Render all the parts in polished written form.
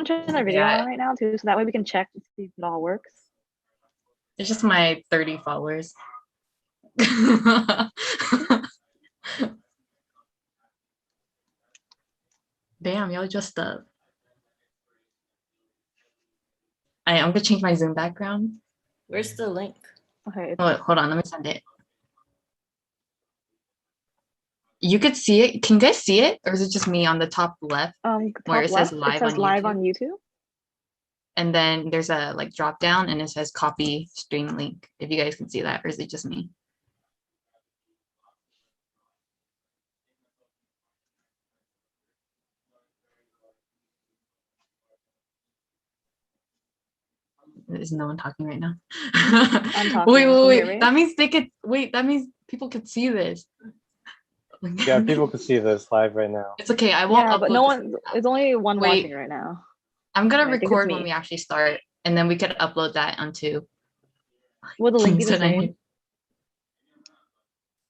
to turn our video Yeah. on right now too, so that way we can check to see if it all works? It's just my 30 followers. Damn, y'all just I'm gonna change my Zoom background. Where's the link? Okay. Oh, wait, hold on, let me send it. You could see it. Can you guys see it, or is it just me on the top left where Top it left, says live it says on live YouTube? on YouTube. And then there's a like drop down, and it says copy stream link. If you guys can see that, or is it just me? Is no one talking right now? I'm talking. Wait. That means they could wait. That means people could see this. Yeah, people can see this live right now. It's okay. I won't. Yeah, but upload no this. one. It's only one Wait. watching right now. I'm gonna I think it's record when me. we actually start, and then we could upload that onto. Will the link be the tonight.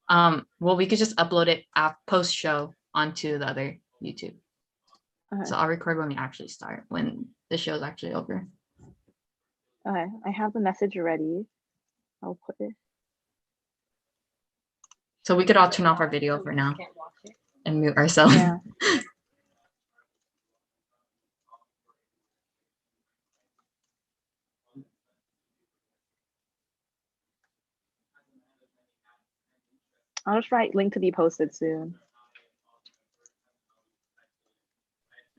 same? Well, we could just upload it post show onto the other YouTube. Okay. So I'll record when we actually start, when the show's actually over. Okay, I have the message ready. I'll put it. So we could all turn off our video for now and mute ourselves. Yeah. I'll just write link to be posted soon.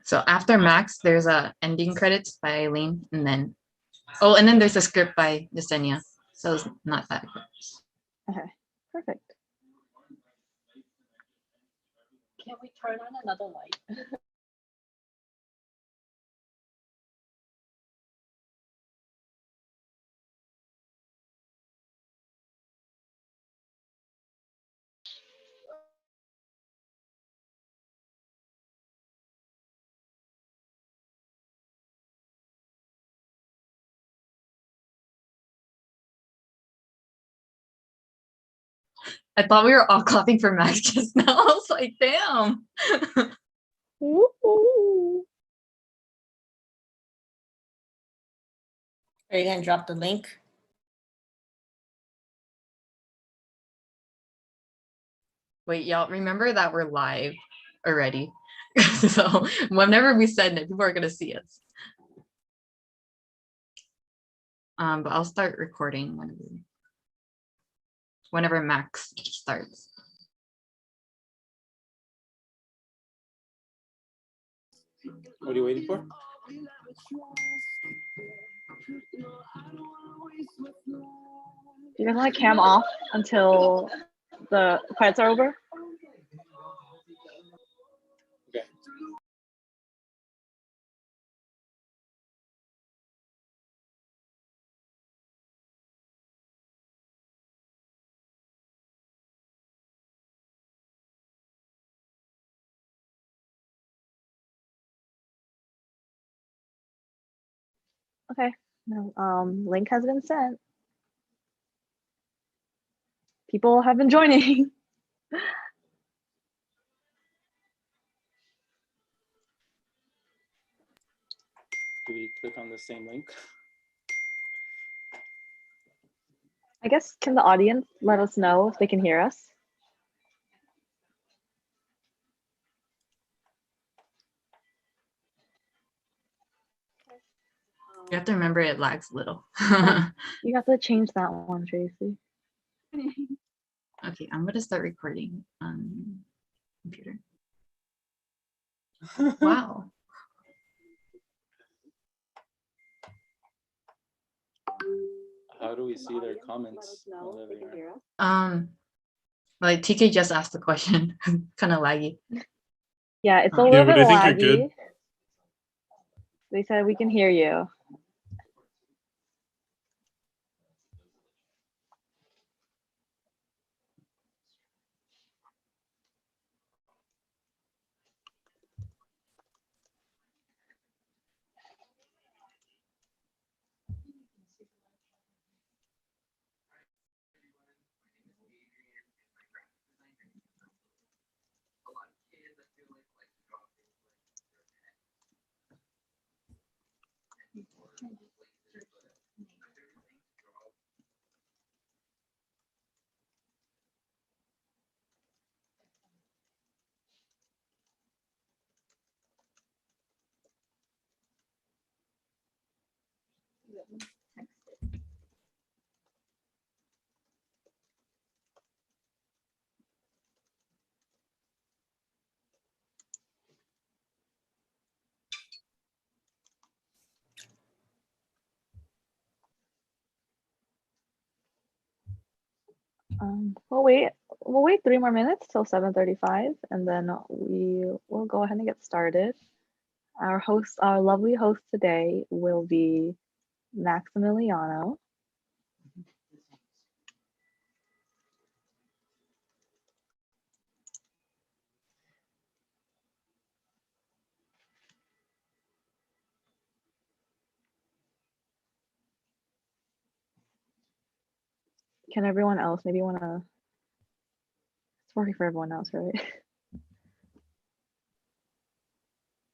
So after Max, there's a ending credits by Eileen, and then and then there's a script by Yesenia. So it's not that good. Okay, perfect. Can we turn on another light? I thought we were all clapping for Max just now. I was like, damn. Are you gonna drop the link? Wait, y'all, remember that we're live already. So whenever we send it, people are gonna see us. But I'll start recording whenever Max starts. What are you waiting for? You guys want to cam off until the credits are over? Okay. Okay. No, link has been sent. People have been joining. Do we click on the same link? I guess, can the audience let us know if they can hear us? You have to remember it lags a little. You have to change that one, Tracy. Okay, I'm gonna start recording on computer. Wow. How do we see their comments? Like TK just asked the question, kind of laggy. Yeah, it's a Yeah, little but bit I think you're laggy. good. They said we can hear you. We'll wait 3 more minutes till 7:35, and then we will go ahead and get started. Our lovely host today will be Maximiliano. Can everyone else maybe wanna? It's working for everyone else, right?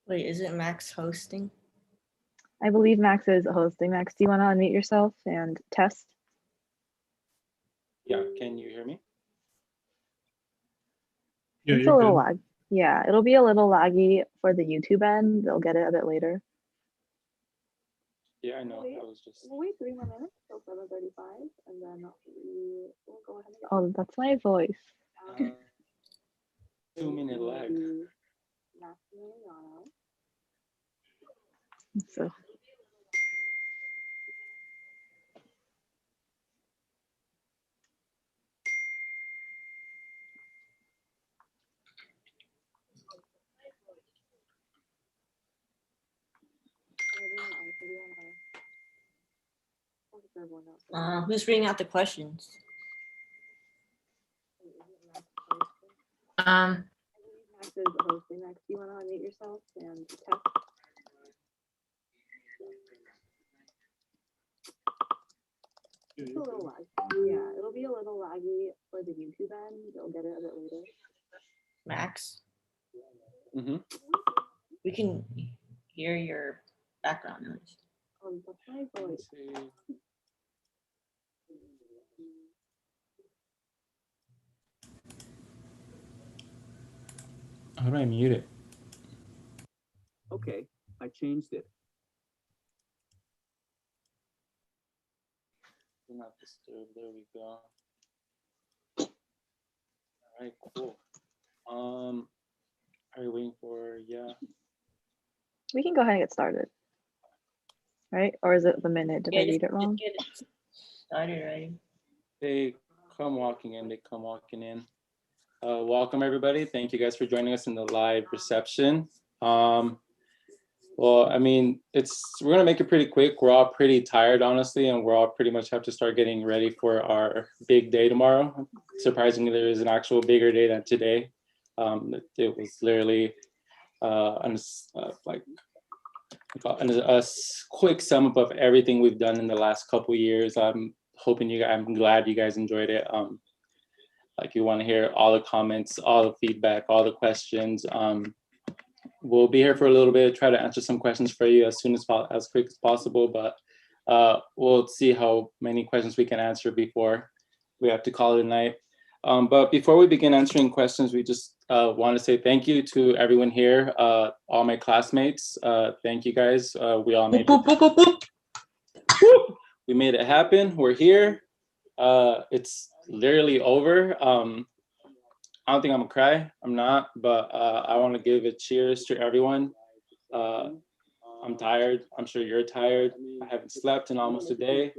Wait, is it Max hosting? I believe Max is hosting. Max, do you want to unmute yourself and test? Yeah, can you hear me? Yeah, It's a you're little good. lag. Yeah, it'll be a little laggy for the YouTube end. They'll get it a bit later. Yeah, I know. I was just. We'll wait 3 more minutes till 7:35, and then we will go ahead and. Oh, that's my voice. 2-minute lag. Maximiliano. So. Who's reading out the questions? Max is hosting. Max, do you want to unmute yourself and test? It's a little lag. Yeah, it'll be a little laggy for the YouTube end. They'll get it a bit later. Max, Mm-hmm. we can hear your background noise. That's my voice. How do I mute it? Okay, I changed it. Do not disturb. There we go. All right, cool. Are you waiting for? Yeah. We can go ahead and get started. Right? Or is it the minute? Did I read it wrong? Get it started, right? They come walking in. They come walking in. Welcome everybody. Thank you guys for joining us in the live reception. Well, I mean, we're gonna make it pretty quick. We're all pretty tired, honestly, and we're all pretty much have to start getting ready for our big day tomorrow. Surprisingly, there is an actual bigger day than today. It was literally like a quick sum up of everything we've done in the last couple years. I'm glad you guys enjoyed it. Like you want to hear all the comments, all the feedback, all the questions. We'll be here for a little bit, try to answer some questions for you as quick as possible, but we'll see how many questions we can answer before we have to call it a night. But before we begin answering questions, we just want to say thank you to everyone here, all my classmates. Thank you guys. We all made it. We made it happen. We're here. It's literally over. I don't think I'm gonna cry. I'm not, but I want to give a cheers to everyone. I'm tired. I'm sure you're tired. I haven't slept in almost a day.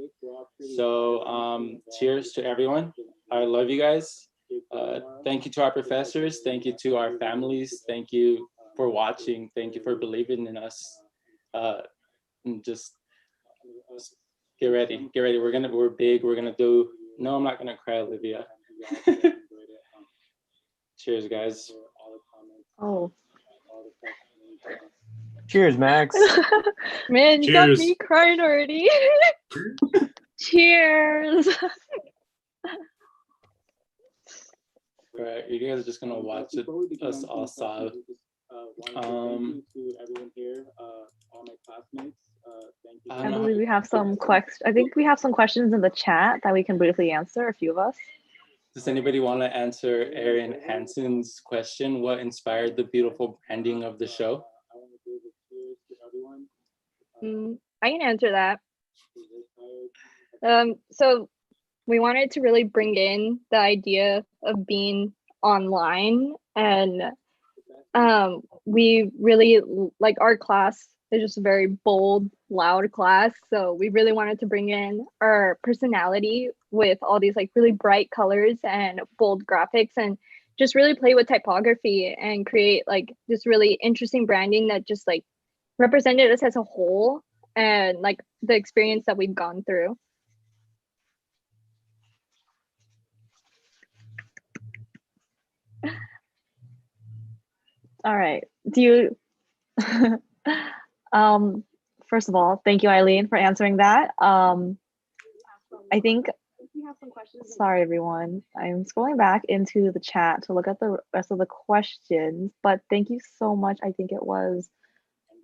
So cheers to everyone. I love you guys. Thank you to our professors. Thank you to our families. Thank you for watching. Thank you for believing in us. And just get ready. Get ready. We're big. We're gonna do. No, I'm not gonna cry, Olivia. Cheers, guys. Oh. Cheers, Max. Man, you got Cheers. me crying already. Cheers. All right, you guys are just gonna watch it, us all sob. I believe we have some questions. I think we have some questions in the chat that we can briefly answer, a few of us. Does anybody want to answer Erin Hansen's question? What inspired the beautiful ending of the show? I can answer that. So we wanted to really bring in the idea of being online, and we really like our class is just a very bold, loud class. So we really wanted to bring in our personality with all these like really bright colors and bold graphics, and just really play with typography and create like this really interesting branding that just like represented us as a whole and like the experience that we've gone through. All right. Do you first of all, thank you, Eileen, for answering that. I think sorry everyone. I'm scrolling back into the chat to look at the rest of the questions, but thank you so much. I think it was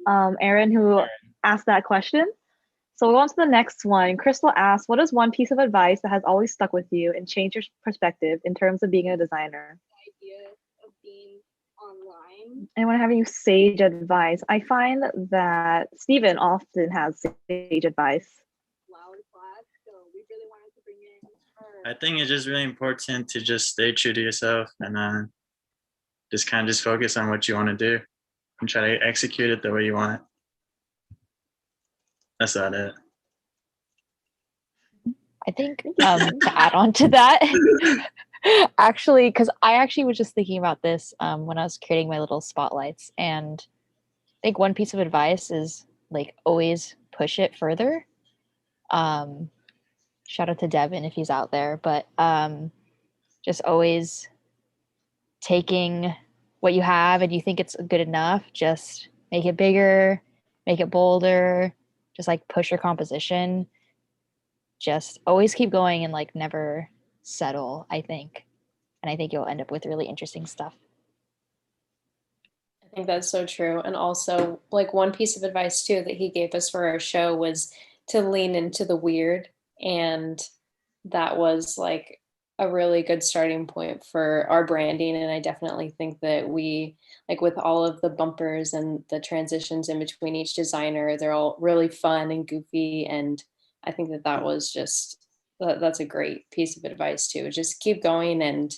Aaron who asked that question. So we'll go on to the next one. Crystal asks, what is one piece of advice that has always stuck with you and changed your perspective in terms of being a designer? The idea of being online. Anyone have any sage advice? I find that Stephen often has sage advice. Loud class, so we really wanted to bring in her. I think it's just really important to just stay true to yourself and just kind of just focus on what you want to do and try to execute it the way you want it. That's about it. I think to add on to that, actually, because I actually was just thinking about this when I was creating my little spotlights, and I think one piece of advice is like always push it further. Shout out to Devin if he's out there, but just always taking what you have and you think it's good enough, just make it bigger, make it bolder, just like push your composition. Just always keep going and like never settle, I think. And I think you'll end up with really interesting stuff. I think that's so true. And also, like, one piece of advice too that he gave us for our show was to lean into the weird. And that was like a really good starting point for our branding. And I definitely think that we, like, with all of the bumpers and the transitions in between each designer, they're all really fun and goofy. And I think that that was just, that's a great piece of advice too. Just keep going and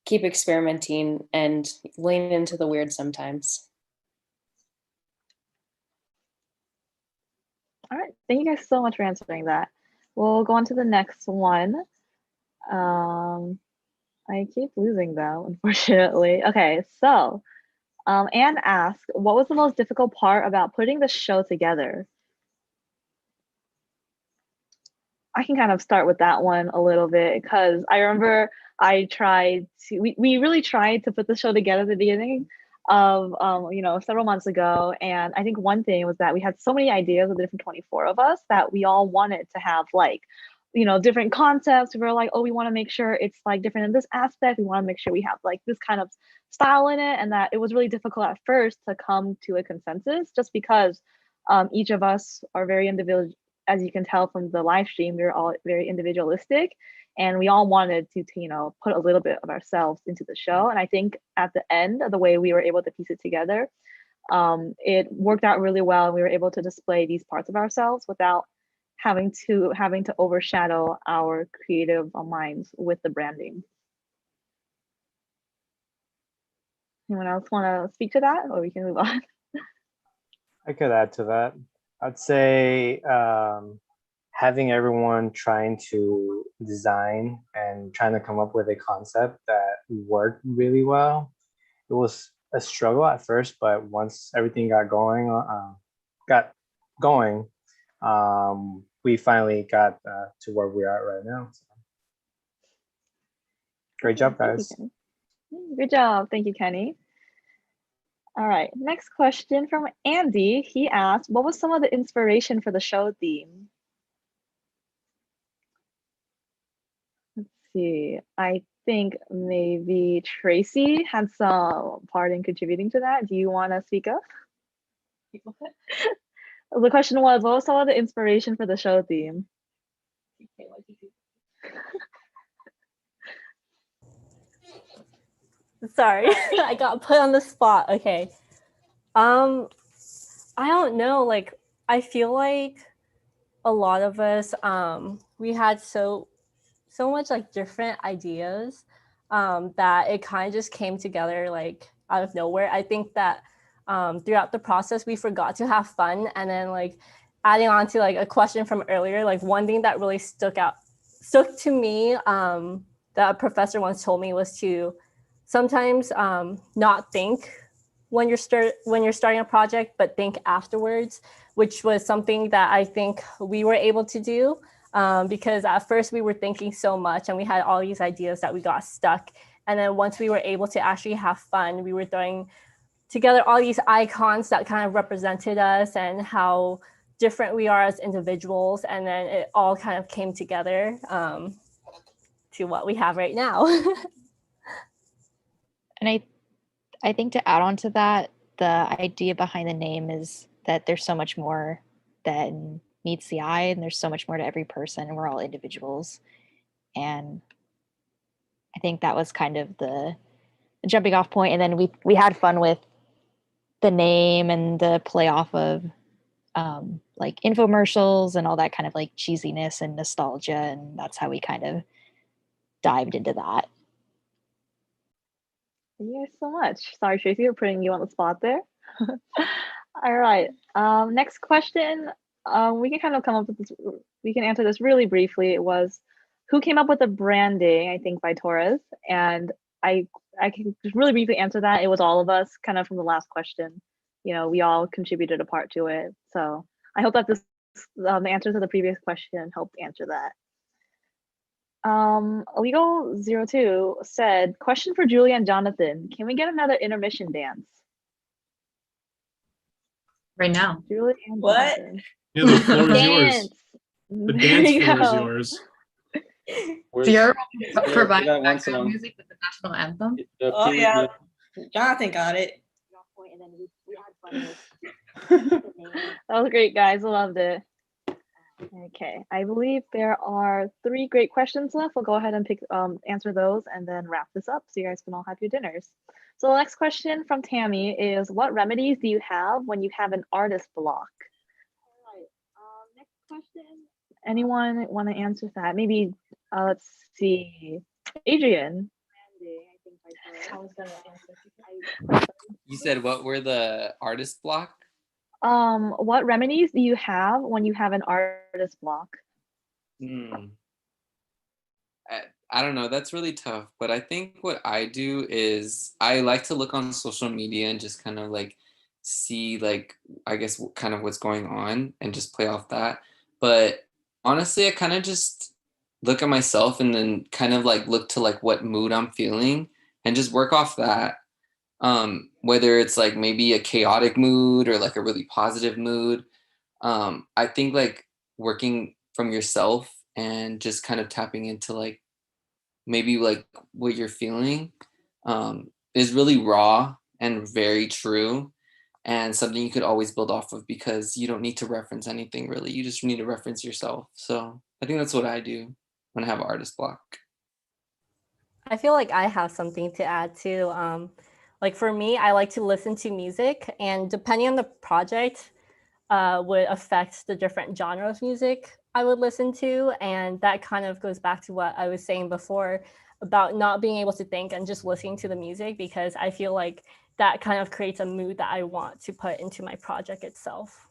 keep experimenting and lean into the weird sometimes. All right, thank you guys so much for answering that. We'll go on to the next one. I keep losing though, unfortunately. Okay, so Anne asked, what was the most difficult part about putting the show together? I can kind of start with that one a little bit because I remember we really tried to put the show together at the beginning of several months ago, and I think one thing was that we had so many ideas of the different 24 of us that we all wanted to have like different concepts. We were like, oh, we want to make sure it's like different in this aspect, we want to make sure we have like this kind of style in it, and that it was really difficult at first to come to a consensus just because each of us are very individual. As you can tell from the live stream, we're all very individualistic, and we all wanted to put a little bit of ourselves into the show. And I think at the end of the way we were able to piece it together, it worked out really well, and we were able to display these parts of ourselves without having to overshadow our creative minds with the branding. Anyone else want to speak to that, or we can move on? I could add to that. I'd say having everyone trying to design and trying to come up with a concept that worked really well. It was a struggle at first, but once everything got going, we finally got to where we are right now. So. Great job, guys. Good job. Thank you, Kenny. All right, next question from Andy. He asked, what was some of the inspiration for the show theme? Let's see. I think maybe Tracy had some part in contributing to that. Do you want to speak up? The question was, what was some of the inspiration for the show theme? Sorry, I got put on the spot. Okay. I don't know. Like, I feel like a lot of us, we had so much like different ideas that it kind of just came together like out of nowhere. I think that throughout the process, we forgot to have fun. And then like adding on to like a question from earlier, like one thing that really stuck out stuck to me that a professor once told me was to sometimes not think when you're starting a project, but think afterwards, which was something that I think we were able to do because at first we were thinking so much and we had all these ideas that we got stuck. And then once we were able to actually have fun, we were throwing together all these icons that kind of represented us and how different we are as individuals. And then it all kind of came together to what we have right now. And I think to add on to that, the idea behind the name is that there's so much more than meets the eye, and there's so much more to every person, and we're all individuals. And I think that was kind of the jumping off point. And then we had fun with the name and the play off of like infomercials and all that kind of like cheesiness and nostalgia. And that's how we kind of dived into that. Thank you guys so much. Sorry, Tracy, we're putting you on the spot there. All right. Next question. We can kind of come up with this. We can answer this really briefly. It was, who came up with the branding? I think by Torres, and I can just really briefly answer that. It was all of us, kind of from the last question. You know, we all contributed a part to it. So I hope that this the answer to the previous question helped answer that. Illegal02 said, question for Julie and Jonathan. Can we get another intermission dance? Right now. Julie and What? Jonathan. Yeah, the floor is yours. Dance. The There dance you floor is go. yours. So you're Where's providing that one background song? music with the national anthem? Oh yeah, Jonathan got it. That was great, guys. I loved it. Okay, I believe there are 3 great questions left. We'll go ahead and answer those and then wrap this up so you guys can all have your dinners. So the next question from Tammy is, what remedies do you have when you have an artist block? All right, next question. Anyone want to answer that? Maybe, let's see, Adrian. I was gonna answer. You said what were the artist block? What remedies do you have when you have an artist block? I don't know. That's really tough. But I think what I do is I like to look on social media and just kind of like see like, I guess, kind of what's going on and just play off that. But honestly, I kind of just look at myself and then kind of like look to like what mood I'm feeling and just work off that. Whether it's like maybe a chaotic mood or like a really positive mood. I think like working from yourself and just kind of tapping into like maybe like what you're feeling is really raw and very true and something you could always build off of because you don't need to reference anything really. You just need to reference yourself. So I think that's what I do when I have an artist block. I feel like I have something to add too. Like for me, I like to listen to music, and depending on the project, would affect the different genres of music I would listen to. And that kind of goes back to what I was saying before about not being able to think and just listening to the music, because I feel like that kind of creates a mood that I want to put into my project itself.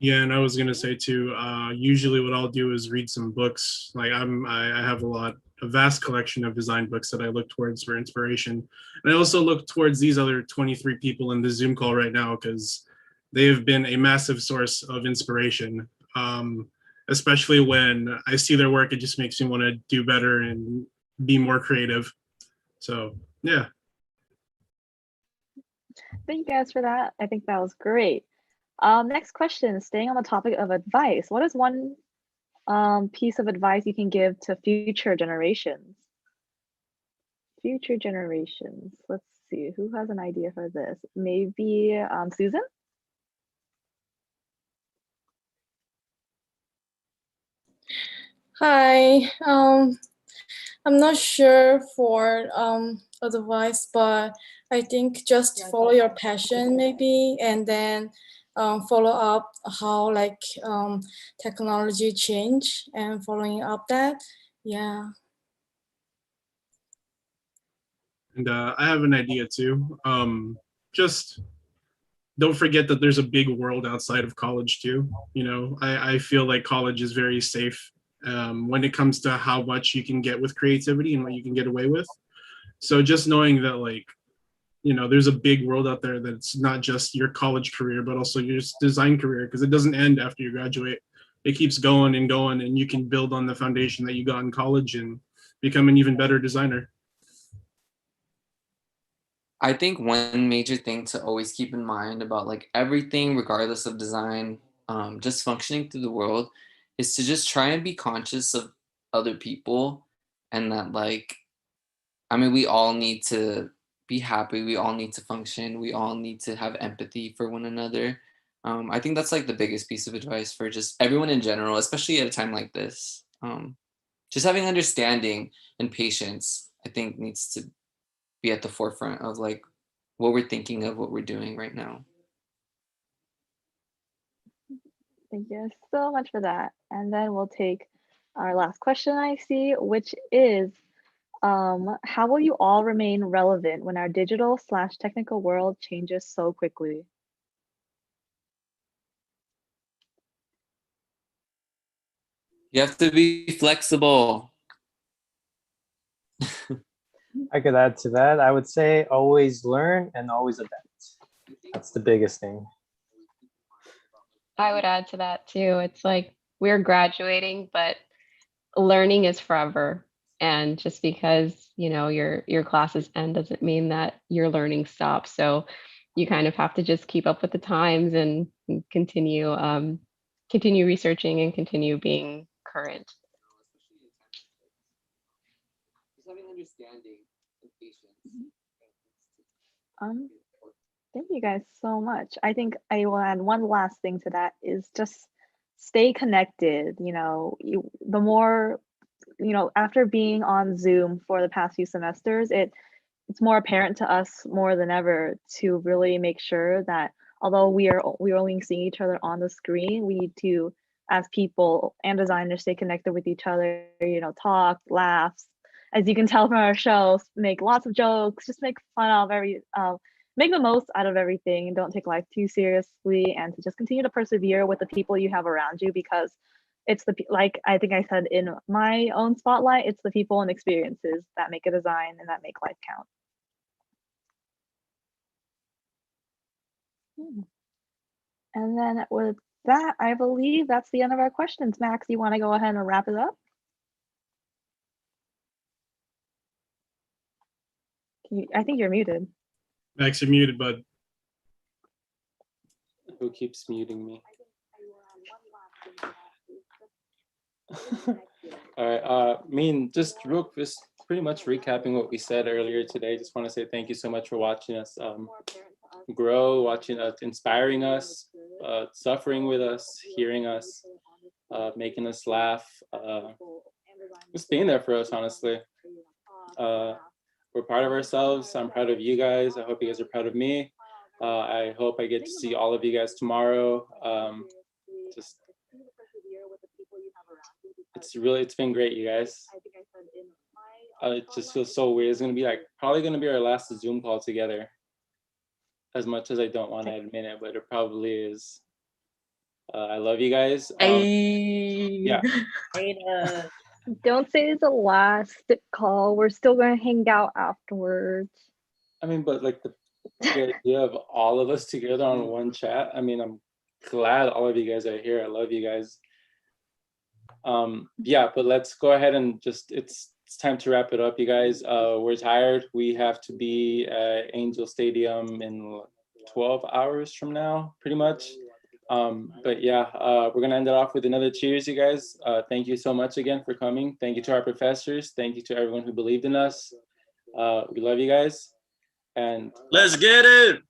Yeah, and I was gonna say too. Usually, what I'll do is read some books. Like I have a vast collection of design books that I look towards for inspiration, and I also look towards these other 23 people in the Zoom call right now because they have been a massive source of inspiration. Especially when I see their work, it just makes me want to do better and be more creative. So yeah. Thank you guys for that. I think that was great. Next question, staying on the topic of advice. What is one piece of advice you can give to future generations? Future generations. Let's see, who has an idea for this? Maybe Susan? Hi. I'm not sure for advice, but I think just follow your passion maybe, and then follow up how like technology change and following up that. Yeah. And I have an idea too. Just don't forget that there's a big world outside of college too. You know, I feel like college is very safe when it comes to how much you can get with creativity and what you can get away with. So just knowing that, like, you know, there's a big world out there that's not just your college career, but also your design career, because it doesn't end after you graduate. It keeps going and going, and you can build on the foundation that you got in college and become an even better designer. I think one major thing to always keep in mind about like everything, regardless of design, just functioning through the world, is to just try and be conscious of other people, and that like, I mean, we all need to be happy. We all need to function. We all need to have empathy for one another. I think that's like the biggest piece of advice for just everyone in general, especially at a time like this. Just having understanding and patience, I think, needs to be at the forefront of like what we're thinking of, what we're doing right now. Thank you so much for that. And then we'll take our last question I see, which is, how will you all remain relevant when our digital/technical world changes so quickly? You have to be flexible. I could add to that. I would say always learn and always adapt. That's the biggest thing. I would add to that too. It's like we're graduating, but learning is forever. And just because, you know, your classes end doesn't mean that your learning stops. So you kind of have to just keep up with the times and continue continue researching and continue being current. Just having understanding and patience. Thank you guys so much. I think I will add one last thing to that is just stay connected. You know, the more, you know, after being on Zoom for the past few semesters, it's more apparent to us more than ever to really make sure that although we're only seeing each other on the screen, we need to, as people and designers, stay connected with each other, you know, talk, laughs. As you can tell from our shows, make lots of jokes, just make fun of make the most out of everything, and don't take life too seriously, and to just continue to persevere with the people you have around you, because it's like I think I said in my own spotlight, it's the people and experiences that make a design and that make life count. And then with that, I believe that's the end of our questions. Max, you want to go ahead and wrap it up? I think you're muted. Max, you're muted, bud. Who keeps muting me? All right. Just pretty much recapping what we said earlier today. Just want to say thank you so much for watching us grow, watching us, inspiring us, suffering with us, hearing us, making us laugh, just being there for us, honestly. We're proud of ourselves. I'm proud of you guys. I hope you guys are proud of me. I hope I get to see all of you guys tomorrow. It's been great, you guys. It just feels so weird. It's gonna be probably gonna be our last Zoom call together. As much as I don't want to admit it, but it probably is. I love you guys. Yeah. Don't say it's the last call. We're still gonna hang out afterwards. I mean, but like the idea of all of us together on one chat. I mean, I'm glad all of you guys are here. I love you guys. Yeah, but let's go ahead and it's time to wrap it up, you guys. We're tired. We have to be at Angel Stadium in 12 hours from now, pretty much. But yeah, we're gonna end it off with another cheers, you guys. Thank you so much again for coming. Thank you to our professors. Thank you to everyone who believed in us. We love you guys. And let's get it.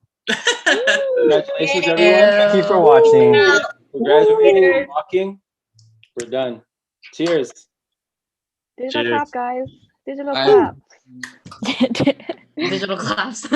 Congratulations, everyone. Thank you for watching. We're graduating, walking. We're done. Cheers. Digital clap, guys. Digital Bye. clap. Digital class.